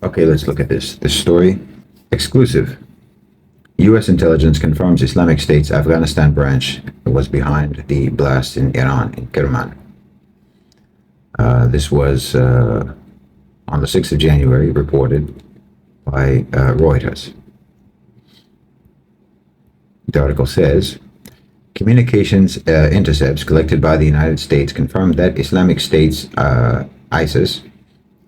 Okay, let's look at this story. Exclusive. U.S. intelligence confirms Islamic State's Afghanistan branch was behind the blast in Iran, in Kerman. This was on the 6th of January, reported by Reuters. The article says, communications intercepts collected by the United States confirmed that Islamic State's ISIS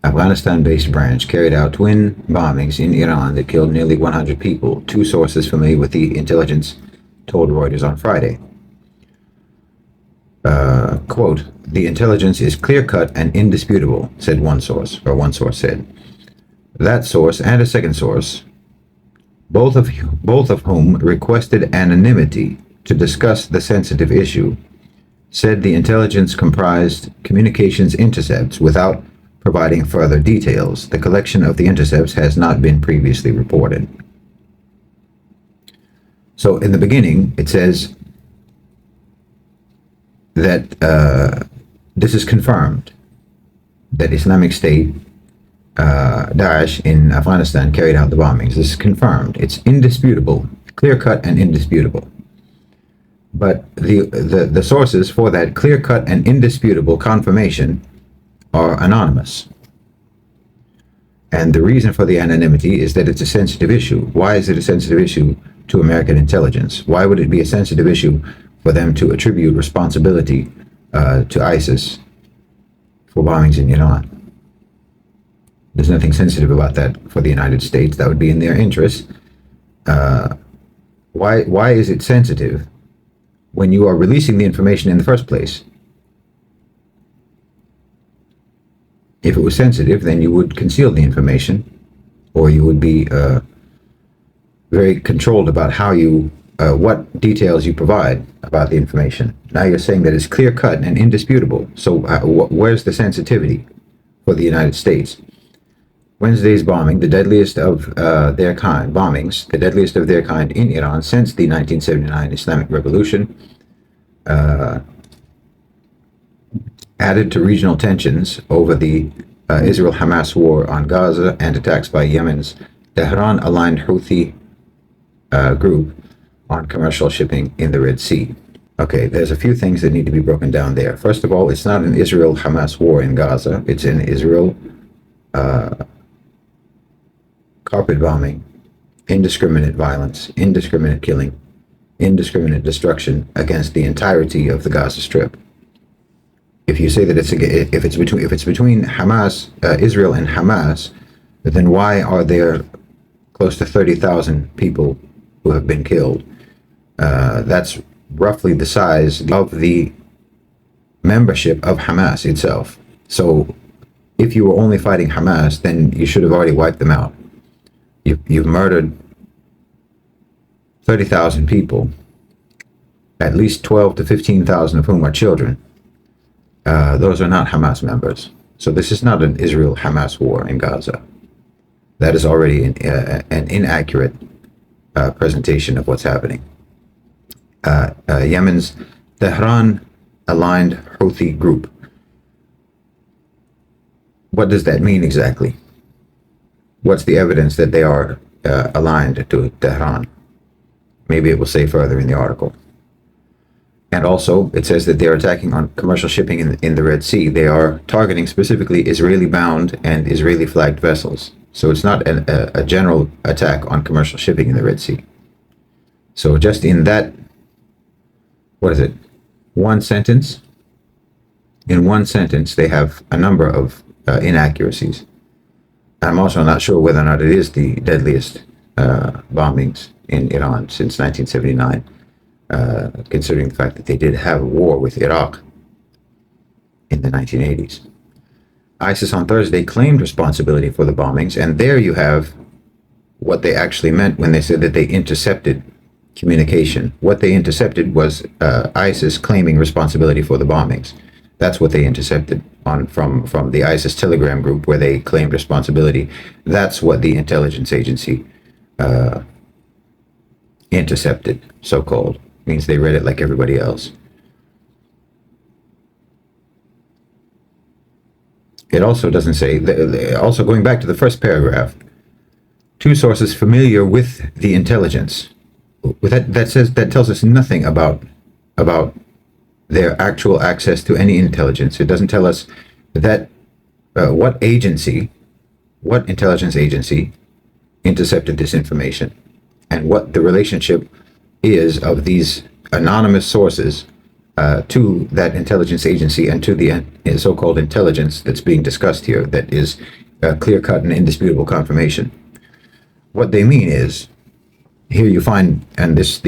Afghanistan-based branch carried out twin bombings in Iran that killed nearly 100 people. Two sources familiar with the intelligence told Reuters on Friday. Quote, the intelligence is clear-cut and indisputable, said one source said. That source and a second source, both of whom requested anonymity to discuss the sensitive issue, said the intelligence comprised communications intercepts without providing further details. The collection of the intercepts has not been previously reported. So in the beginning, it says that this is confirmed that Islamic State, Daesh in Afghanistan carried out the bombings. This is confirmed. It's indisputable, clear-cut and indisputable. But the sources for that clear-cut and indisputable confirmation are anonymous. And the reason for the anonymity is that it's a sensitive issue. Why is it a sensitive issue to American intelligence? Why would it be a sensitive issue for them to attribute responsibility to ISIS for bombings in Iran? There's nothing sensitive about that for the United States. That would be in their interest. Why is it sensitive when you are releasing the information in the first place? If it was sensitive, then you would conceal the information, or you would be very controlled about how you, what details you provide about the information. Now you're saying that it's clear-cut and indisputable. So where's the sensitivity for the United States? Wednesday's bombing, the deadliest of their kind, bombings, the deadliest of their kind in Iran since the 1979 Islamic Revolution, added to regional tensions over the Israel-Hamas war on Gaza and attacks by Yemen's Tehran-aligned Houthi group on commercial shipping in the Red Sea. Okay, there's a few things that need to be broken down there. First of all, it's not an Israel-Hamas war in Gaza. It's an Israel carpet bombing, indiscriminate violence, indiscriminate killing, indiscriminate destruction against the entirety of the Gaza Strip. If you say that if it's between Hamas, Israel and Hamas, then why are there close to 30,000 people who have been killed? That's roughly the size of the membership of Hamas itself. So if you were only fighting Hamas, then you should have already wiped them out. You've murdered 30,000 people, at least 12 to 15,000 of whom are children. Those are not Hamas members. So this is not an Israel-Hamas war in Gaza. That is already an inaccurate presentation of what's happening. Yemen's Tehran-aligned Houthi group. What does that mean exactly? What's the evidence that they are aligned to Tehran? Maybe it will say further in the article. And also, it says that they're attacking on commercial shipping in the Red Sea. They are targeting specifically Israeli-bound and Israeli-flagged vessels. So it's not a general attack on commercial shipping in the Red Sea. So just in that, what is it, one sentence? In one sentence, they have a number of inaccuracies. I'm also not sure whether or not it is the deadliest bombings in Iran since 1979. Considering the fact that they did have a war with Iraq in the 1980s. ISIS on Thursday claimed responsibility for the bombings, and there you have what they actually meant when they said that they intercepted communication. What they intercepted was ISIS claiming responsibility for the bombings. That's what they intercepted from the ISIS Telegram group where they claimed responsibility. That's what the intelligence agency intercepted, so-called. Means they read it like everybody else. it also doesn't say, also going back to the first paragraph, two sources familiar with the intelligence. That tells us nothing about their actual access to any intelligence. It doesn't tell us that what intelligence agency intercepted this information, and what the relationship is of these anonymous sources to that intelligence agency and to the so-called intelligence that's being discussed here, that is clear-cut and indisputable confirmation. What they mean is, here you find, and this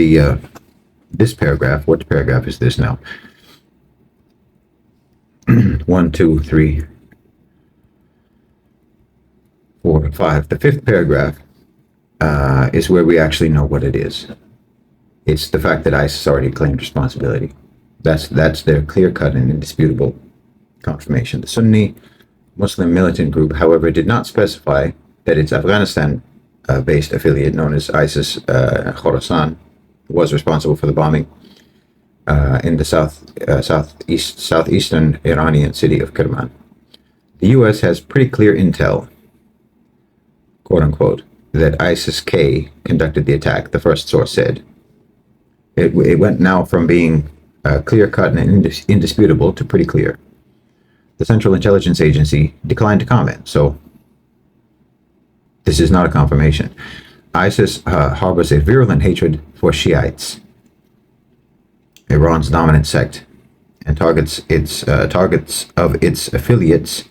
paragraph, what paragraph is this now? 1, 2, 3, 4, 5. The fifth paragraph is where we actually know what it is. It's the fact that ISIS already claimed responsibility. That's their clear-cut and indisputable confirmation. The Sunni Muslim militant group, however, did not specify that its Afghanistan-based affiliate, known as ISIS Khorasan, was responsible for the bombing in the southeastern Iranian city of Kerman. The U.S. has pretty clear intel, quote-unquote, that ISIS-K conducted the attack, the first source said. It went now from being clear-cut and indisputable to pretty clear. The Central Intelligence Agency declined to comment, so this is not a confirmation. ISIS harbors a virulent hatred for Shiites, Iran's dominant sect, and targets of its affiliates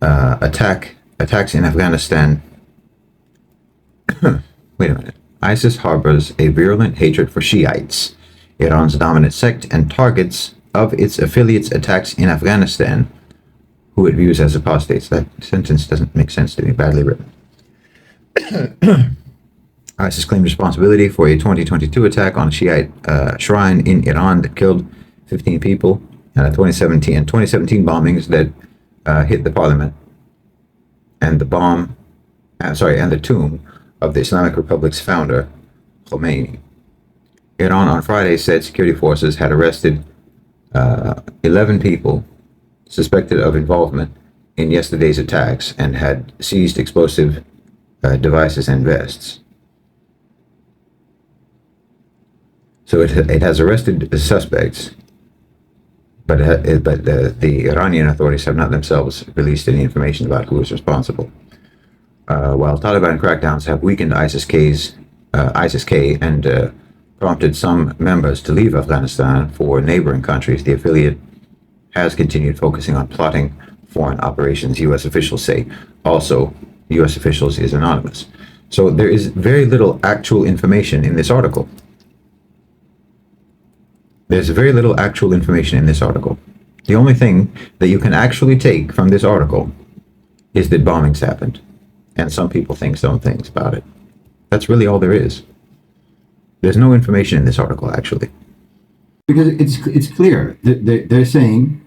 attacks in Afghanistan. Wait a minute. ISIS harbors a virulent hatred for Shiites, Iran's dominant sect, and targets of its affiliates attacks in Afghanistan, who it views as apostates. That sentence doesn't make sense to me, badly written. ISIS claimed responsibility for a 2022 attack on a Shiite shrine in Iran that killed 15 people, and 2017 bombings that hit the parliament and the tomb of the Islamic Republic's founder, Khomeini. Iran on Friday said security forces had arrested 11 people suspected of involvement in yesterday's attacks and had seized explosive devices and vests. So it has arrested the suspects, but the Iranian authorities have not themselves released any information about who is responsible. While Taliban crackdowns have weakened ISIS-K and prompted some members to leave Afghanistan for neighboring countries, the affiliate has continued focusing on plotting foreign operations, U.S. officials say. Also, U.S. officials is anonymous. So there is very little actual information in this article. There's very little actual information in this article. The only thing that you can actually take from this article is that bombings happened, and some people think some things about it. That's really all there is. There's no information in this article, actually. Because it's clear. They're saying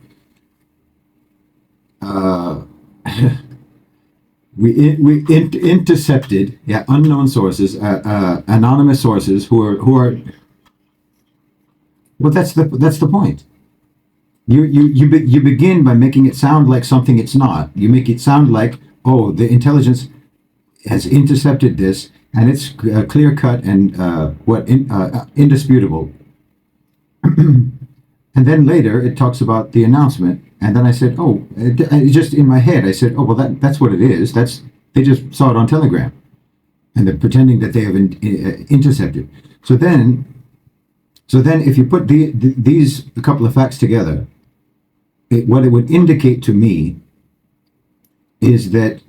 we intercepted unknown sources, anonymous sources who are. Well, that's the point. You begin by making it sound like something it's not. You make it sound like, oh, the intelligence has intercepted this, and it's clear-cut and indisputable. And then later it talks about the announcement, and then I said, oh, just in my head I said, oh, well, that's what it is. They just saw it on Telegram, and they're pretending that they have intercepted. So then if you put these couple of facts together, what it would indicate to me is that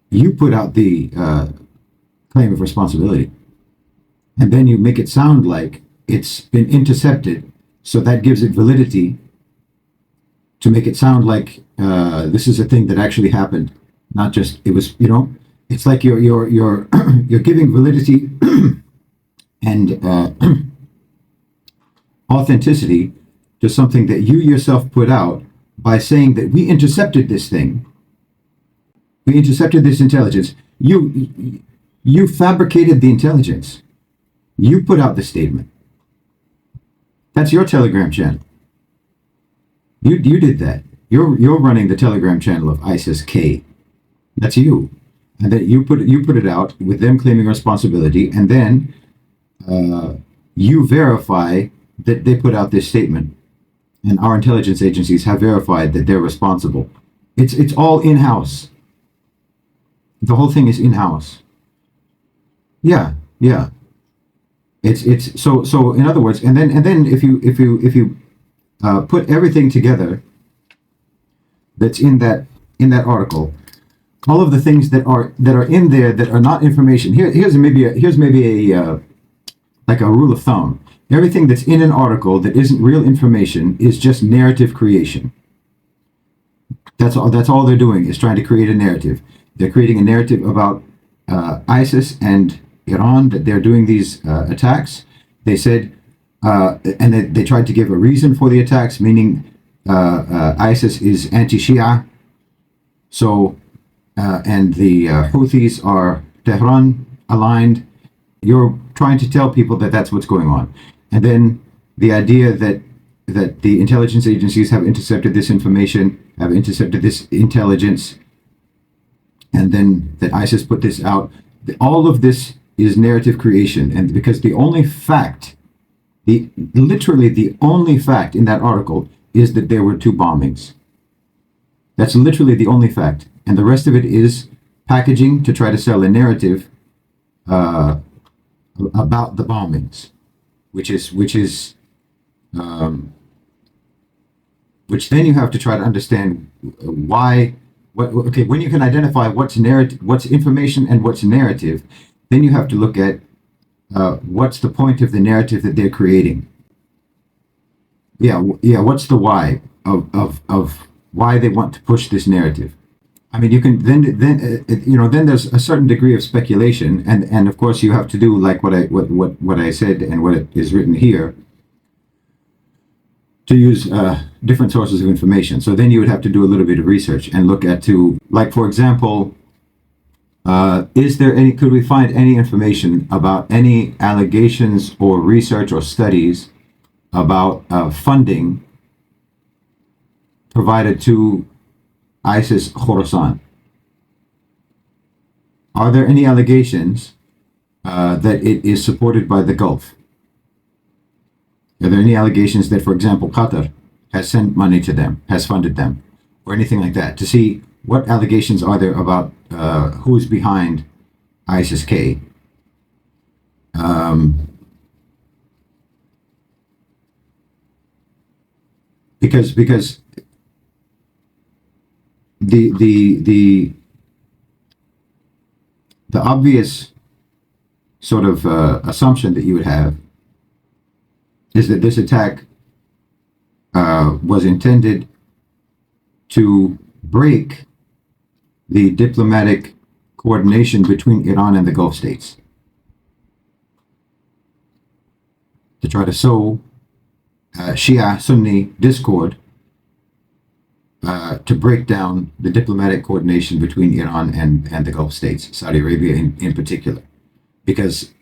you put out the claim of responsibility, and then you make it sound like it's been intercepted, so that gives it validity to make it sound like this is a thing that actually happened, not just it was. It's like you're you're giving validity and authenticity to something that you yourself put out by saying that we intercepted this thing. We intercepted this intelligence. You fabricated the intelligence. You put out the statement. That's your Telegram channel. You did that. You're running the Telegram channel of ISIS K. That's you, and then you put it out with them claiming responsibility, and then you verify that they put out this statement, and our intelligence agencies have verified that they're responsible. It's all in house. The whole thing is in house. Yeah, yeah. It's so in other words, and then if you put everything together that's in that article, all of the things that are in there that are not information. Here's maybe a like a rule of thumb. Everything that's in an article that isn't real information is just narrative creation. That's all they're doing is trying to create a narrative. They're creating a narrative about ISIS and Iran, that they're doing these attacks. They said, and they tried to give a reason for the attacks, meaning ISIS is anti-Shia. So, and the Houthis are Tehran aligned. You're trying to tell people that that's what's going on. And then the idea that the intelligence agencies have intercepted this information, have intercepted this intelligence, and then that ISIS put this out. All of this is narrative creation. And because the only fact, literally the only fact in that article is that there were 2 bombings. That's literally the only fact. And the rest of it is packaging to try to sell a narrative about the bombings, which then you have to try to understand why. Okay, when you can identify what's narrative, what's information, and what's narrative, then you have to look at what's the point of the narrative that they're creating. Yeah. What's the why of why they want to push this narrative? I mean, you can then there's a certain degree of speculation, and of course you have to do like what I said and what is written here, to use different sources of information. So then you would have to do a little bit of research and look at like, for example, could we find any information about any allegations or research or studies about funding provided to ISIS Khorasan? Are there any allegations that it is supported by the Gulf? Are there any allegations that, for example, Qatar has sent money to them, has funded them, or anything like that, to see what allegations are there about who's behind ISIS-K? Because the obvious sort of assumption that you would have is that this attack was intended to break the diplomatic coordination between Iran and the Gulf states, to try to sow Shia-Sunni discord, to break down the diplomatic coordination between Iran and the Gulf states, Saudi Arabia in particular. Because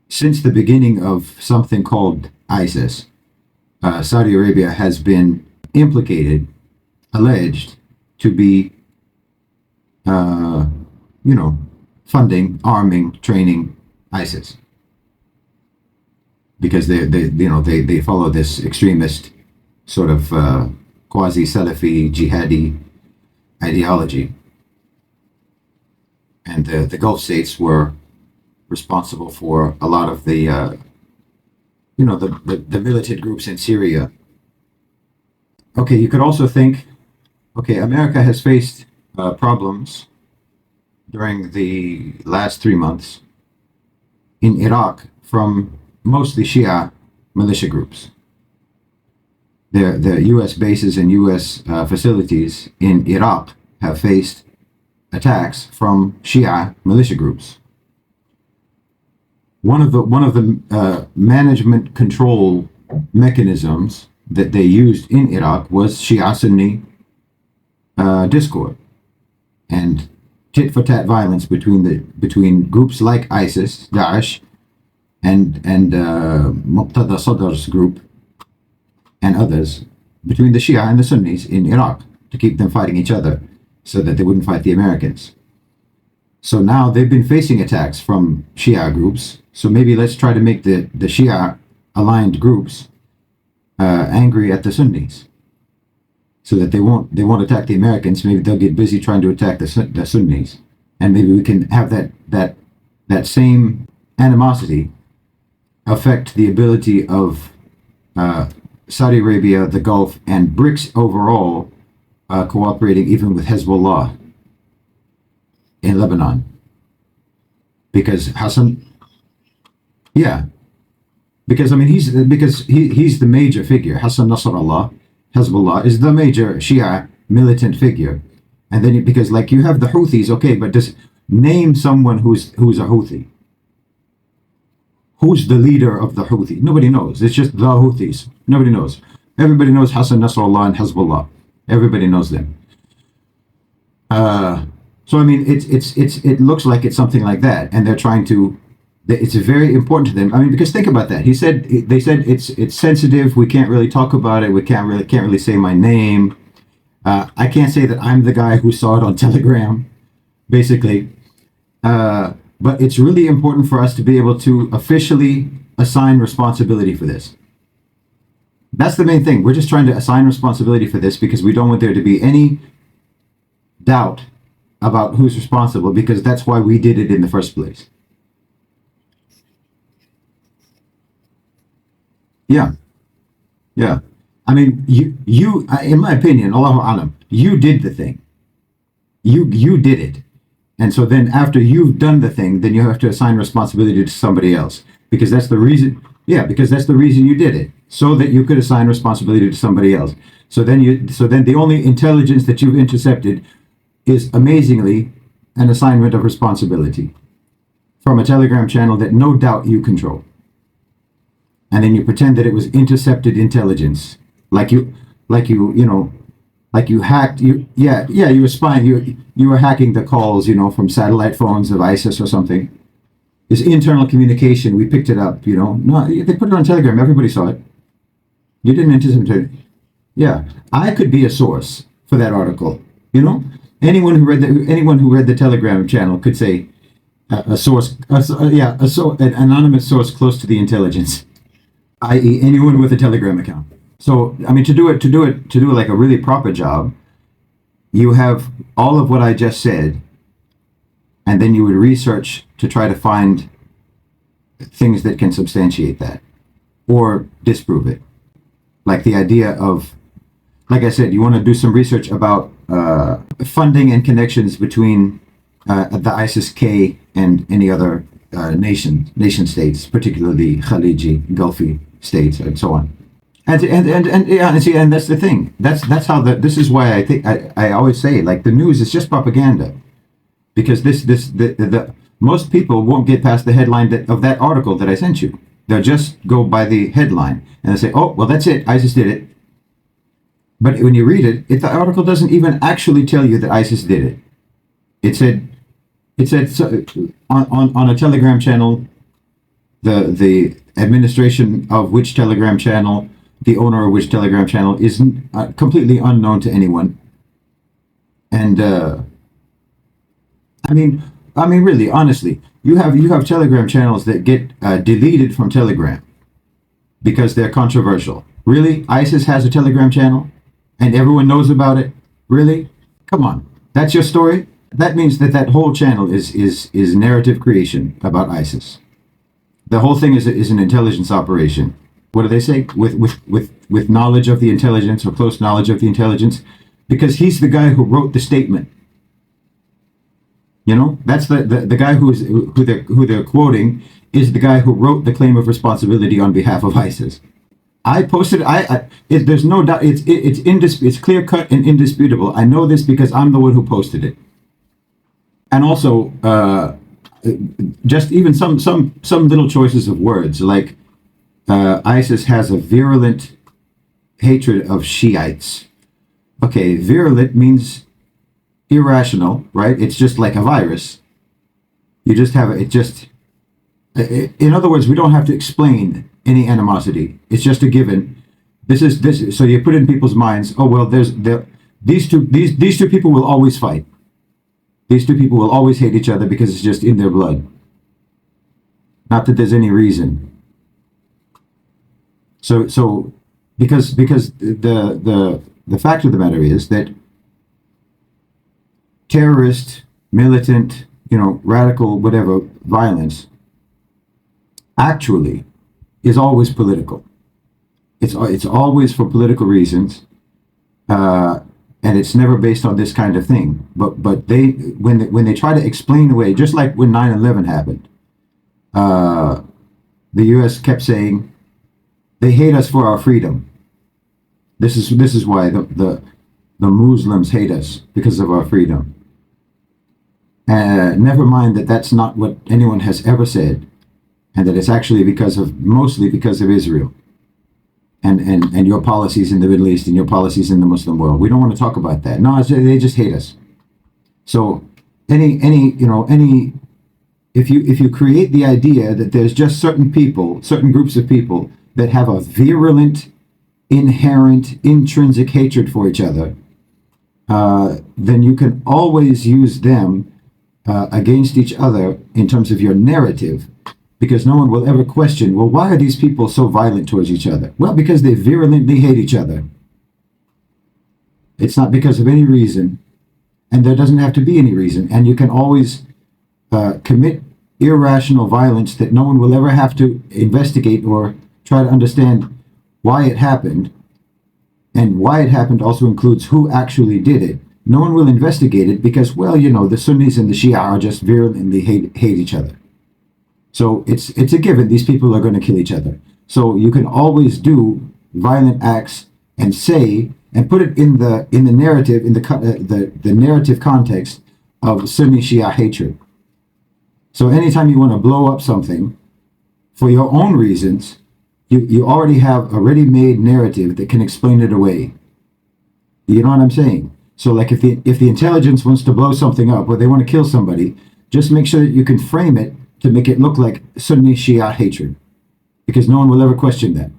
since the beginning of something called ISIS, Saudi Arabia has been implicated, alleged to be, funding, arming, training ISIS, because they follow this extremist sort of quasi-Salafi jihadi ideology, and the Gulf states were responsible for a lot of the militant groups in Syria. Okay, you could also think, okay, America has faced problems during the last 3 months in Iraq from mostly Shia militia groups. The U.S. bases and U.S. facilities in Iraq have faced attacks from Shia militia groups. One of the management control mechanisms that they used in Iraq was Shia-Sunni discord and tit-for-tat violence between groups like ISIS, Daesh, and Muqtada Sadr's group and others, between the Shia and the Sunnis in Iraq to keep them fighting each other so that they wouldn't fight the Americans. So now they've been facing attacks from Shia groups. So maybe let's try to make the Shia aligned groups angry at the Sunnis, so that they won't attack the Americans. Maybe they'll get busy trying to attack the Sunnis, and maybe we can have that same animosity affect the ability of Saudi Arabia, the Gulf, and BRICS overall cooperating even with Hezbollah in Lebanon. Because Hassan, yeah, because I mean he's the major figure. Hassan Nasrallah, Hezbollah, is the major Shia militant figure, and then because like you have the Houthis, okay, but just name someone who's a Houthi. Who's the leader of the Houthi? Nobody knows. It's just the Houthis. Nobody knows. Everybody knows Hassan Nasrallah and Hezbollah. Everybody knows them. So I mean, it looks like it's something like that, and they're trying to. It's very important to them. I mean, because think about that. They said it's sensitive. We can't really talk about it. We can't really say my name. I can't say that I'm the guy who saw it on Telegram, basically. But it's really important for us to be able to officially assign responsibility for this. That's the main thing. We're just trying to assign responsibility for this because we don't want there to be any doubt about who's responsible, because that's why we did it in the first place. Yeah, yeah. I mean, you, in my opinion, Allahu Alam, you did the thing. You did it. And so then after you've done the thing, then you have to assign responsibility to somebody else, because that's the reason. Yeah, because that's the reason you did it, so that you could assign responsibility to somebody else. So then the only intelligence that you've intercepted is amazingly an assignment of responsibility from a Telegram channel that no doubt you control. And then you pretend that it was intercepted intelligence, like you hacked you were spying, you were hacking the calls, from satellite phones of ISIS or something. It's internal communication. We picked it up, No, they put it on Telegram. Everybody saw it. You didn't anticipate it. Yeah, I could be a source for that article. Anyone who read the Telegram channel could say a source, an anonymous source close to the intelligence, i.e., anyone with a Telegram account. So, I mean, to do like a really proper job, you have all of what I just said, and then you would research to try to find things that can substantiate that or disprove it. Like the idea of, like I said, you want to do some research about funding and connections between the ISIS-K and any other nation states, particularly Khaliji, Gulfi states, and so on. And that's the thing. That's how this is why I think I always say, like, the news is just propaganda, because the most people won't get past the headline of that article that I sent you. They'll just go by the headline and they say, "Oh, well, that's it. ISIS did it." But when you read it, the article doesn't even actually tell you that ISIS did it. It said so, on a Telegram channel, the administration of which Telegram channel, the owner of which Telegram channel is completely unknown to anyone. And I mean, really, honestly, you have Telegram channels that get deleted from Telegram because they're controversial. Really, ISIS has a Telegram channel, and everyone knows about it. Really, come on, that's your story. That means that whole channel is narrative creation about ISIS. The whole thing is an intelligence operation. What do they say? With knowledge of the intelligence, or close knowledge of the intelligence, because he's the guy who wrote the statement. That's the guy who they're quoting is the guy who wrote the claim of responsibility on behalf of ISIS. I posted. There's no doubt. It's clear cut and indisputable. I know this because I'm the one who posted it. And also, just even some little choices of words, like ISIS has a virulent hatred of Shiites. Okay, virulent means irrational, right? It's just like a virus. You just have in other words, we don't have to explain any animosity. It's just a given this. So you put in people's minds, oh well, these two people will always fight. These two people will always hate each other because it's just in their blood. Not that there's any reason. So because the fact of the matter is that terrorist, militant, radical, whatever violence actually is always political. It's always for political reasons, and it's never based on this kind of thing. But they when they try to explain away, just like when 9/11 happened, the U.S. kept saying they hate us for our freedom. This is why the Muslims hate us, because of our freedom. Never mind that that's not what anyone has ever said, and that it's actually mostly because of Israel and your policies in the Middle East and your policies in the Muslim world. We don't want to talk about that. No, they just hate us. So if you create the idea that there's just certain people, certain groups of people that have a virulent, inherent, intrinsic hatred for each other, then you can always use them against each other in terms of your narrative, because no one will ever question, well, why are these people so violent towards each other? Well, because they virulently hate each other. It's not because of any reason, and there doesn't have to be any reason, and you can always commit irrational violence that no one will ever have to investigate or try to understand why it happened. And why it happened also includes who actually did it. No one will investigate it because, well, the Sunnis and the Shia are just virulently hate each other. So it's a given these people are going to kill each other. So you can always do violent acts and say and put it in the narrative, in the narrative context of Sunni Shia hatred. So anytime you want to blow up something for your own reasons, you already have a ready-made narrative that can explain it away. You know what I'm saying? So like if the intelligence wants to blow something up or they want to kill somebody, just make sure that you can frame it to make it look like Sunni Shia hatred, because no one will ever question that.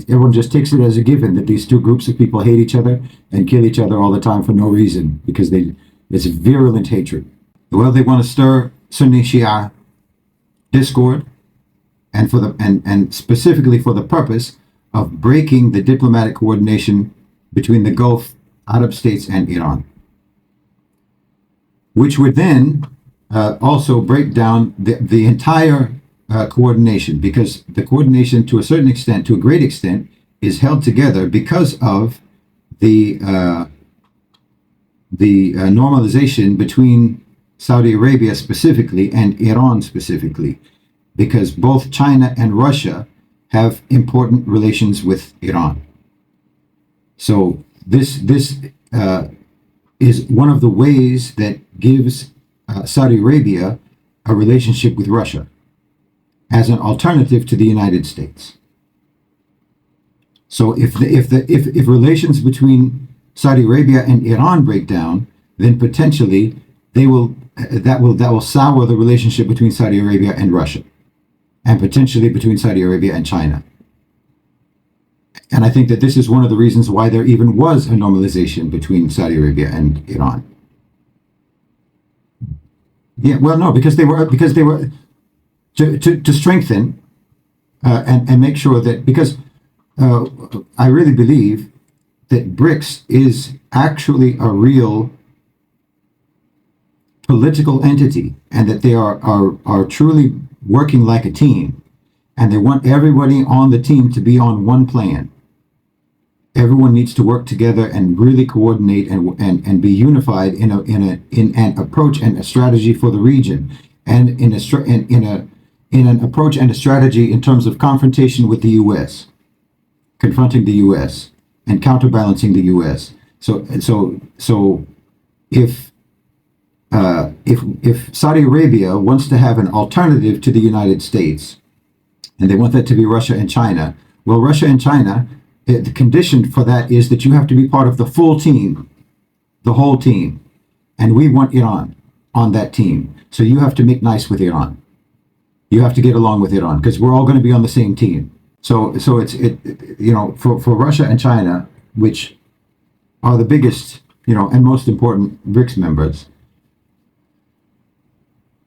Everyone just takes it as a given that these two groups of people hate each other and kill each other all the time for no reason, because it's virulent hatred. Well, they want to stir Sunni Shia discord, and specifically for the purpose of breaking the diplomatic coordination between the Gulf Arab states and Iran, which would then also break down the entire coordination, because the coordination, to a certain extent, to a great extent, is held together because of the normalization between Saudi Arabia specifically and Iran specifically, because both China and Russia have important relations with Iran. So this is one of the ways that gives Saudi Arabia a relationship with Russia as an alternative to the United States. So if relations between Saudi Arabia and Iran break down, then potentially that will sour the relationship between Saudi Arabia and Russia, and potentially between Saudi Arabia and China. And I think that this is one of the reasons why there even was a normalization between Saudi Arabia and Iran. Yeah, well, no, because they were to strengthen and make sure that, because I really believe that BRICS is actually a real political entity, and that they are truly working like a team, and they want everybody on the team to be on one plan. Everyone needs to work together and really coordinate and be unified in an approach and a strategy for the region, and in an approach and a strategy in terms of confrontation with the U.S., confronting the U.S. and counterbalancing the U.S. So if Saudi Arabia wants to have an alternative to the United States, and they want that to be Russia and China, well, Russia and China, the condition for that is that you have to be part of the full team, the whole team. And we want Iran on that team. So you have to make nice with Iran. You have to get along with Iran, because we're all going to be on the same team. So for Russia and China, which are the biggest, and most important BRICS members,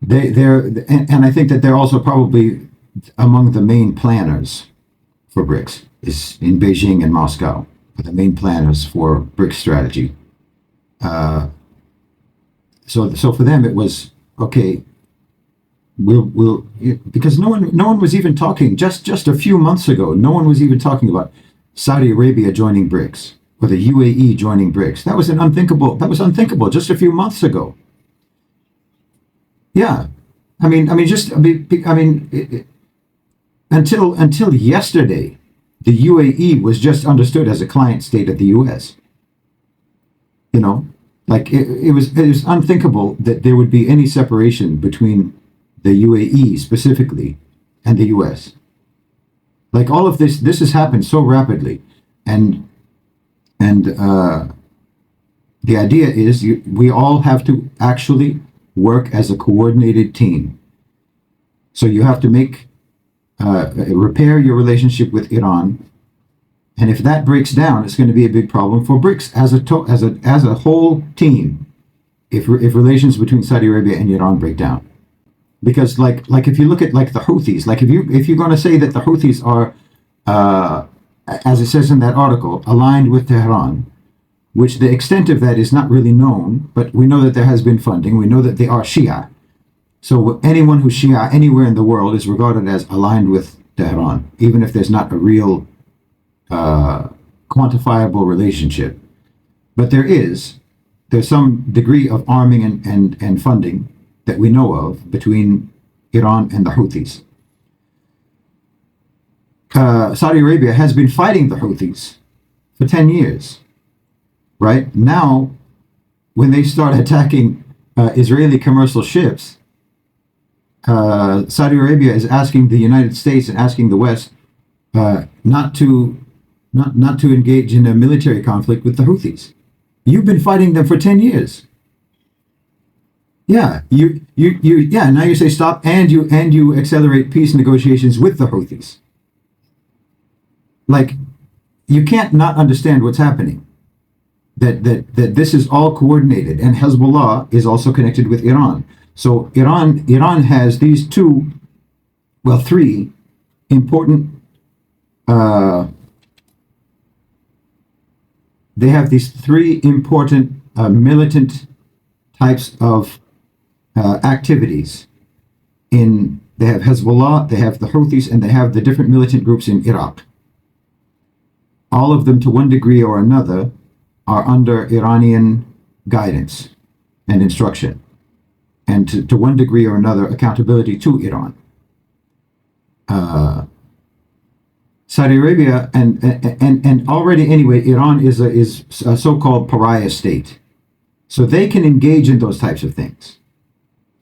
and I think that they're also probably among the main planners for BRICS, is in Beijing and Moscow, are the main planners for BRICS strategy. So for them it was okay. We'll because no one was even talking just a few months ago. No one was even talking about Saudi Arabia joining BRICS or the UAE joining BRICS. That was unthinkable just a few months ago. Yeah, until yesterday, the UAE was just understood as a client state of the U.S. Like it was unthinkable that there would be any separation between the UAE specifically and the US. Like all of this has happened so rapidly, and the idea is we all have to actually work as a coordinated team. So you have to repair your relationship with Iran, and if that breaks down, it's going to be a big problem for BRICS as a whole team. If relations between Saudi Arabia and Iran break down. Because like if you look at like the Houthis, like if you're going to say that the Houthis are, as it says in that article, aligned with Tehran, which the extent of that is not really known, but we know that there has been funding. We know that they are Shia. So anyone who's Shia anywhere in the world is regarded as aligned with Tehran, even if there's not a real quantifiable relationship. But there's some degree of arming and funding that we know of between Iran and the Houthis. Saudi Arabia has been fighting the Houthis for 10 years, right? Now, when they start attacking Israeli commercial ships, Saudi Arabia is asking the United States and asking the West not to engage in a military conflict with the Houthis. You've been fighting them for 10 years. Yeah, now you say stop, and you accelerate peace negotiations with the Houthis. Like, you can't not understand what's happening. That this is all coordinated, and Hezbollah is also connected with Iran. So Iran has these three important. They have these three important militant types of activities. They have Hezbollah, they have the Houthis, and they have the different militant groups in Iraq. All of them, to one degree or another, are under Iranian guidance and instruction, and to one degree or another, accountability to Iran. Saudi Arabia and already anyway, Iran is a so-called pariah state, so they can engage in those types of things.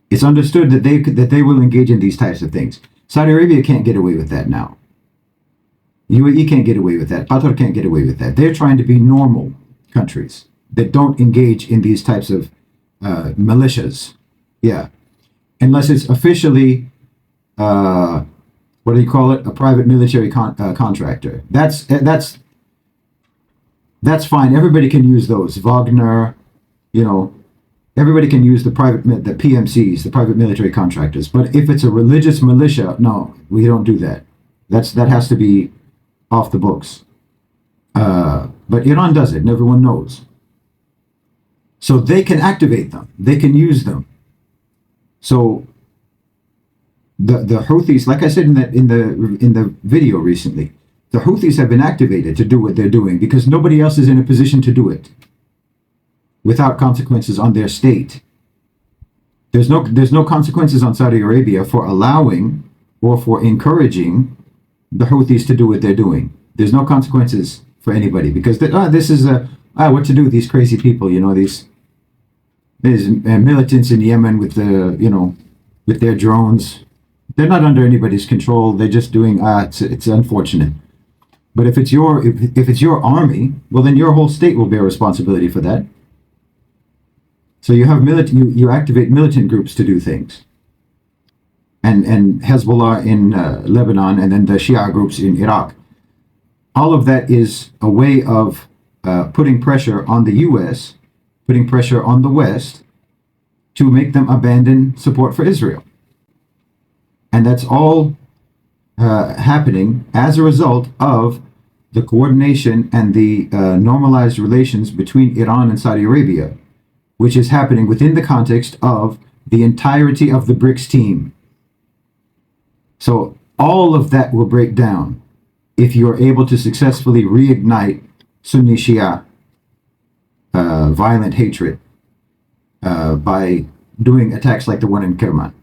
It's understood that they will engage in these types of things. Saudi Arabia can't get away with that now. UAE can't get away with that. Qatar can't get away with that. They're trying to be normal countries that don't engage in these types of militias. Yeah, unless it's officially what do you call it? A private military contractor. That's fine. Everybody can use those. Wagner, everybody can use the PMCs, the private military contractors. But if it's a religious militia, no, we don't do that. That has to be off the books. But Iran does it, and everyone knows. So they can activate them. They can use them. So the Houthis, like I said in the video recently, the Houthis have been activated to do what they're doing because nobody else is in a position to do it without consequences on their state. There's no consequences on Saudi Arabia for allowing or for encouraging the Houthis to do what they're doing. There's no consequences for anybody because this is what to do with these crazy people. These militants in Yemen with with their drones. They're not under anybody's control. They're just doing. It's unfortunate. But if it's your army, well, then your whole state will bear responsibility for that. So you have you activate militant groups to do things, and Hezbollah in Lebanon, and then the Shia groups in Iraq. All of that is a way of putting pressure on the U.S., putting pressure on the West to make them abandon support for Israel. And that's all happening as a result of the coordination and the normalized relations between Iran and Saudi Arabia, which is happening within the context of the entirety of the BRICS team. So all of that will break down if you're able to successfully reignite Sunni Shia violent hatred by doing attacks like the one in Kerman.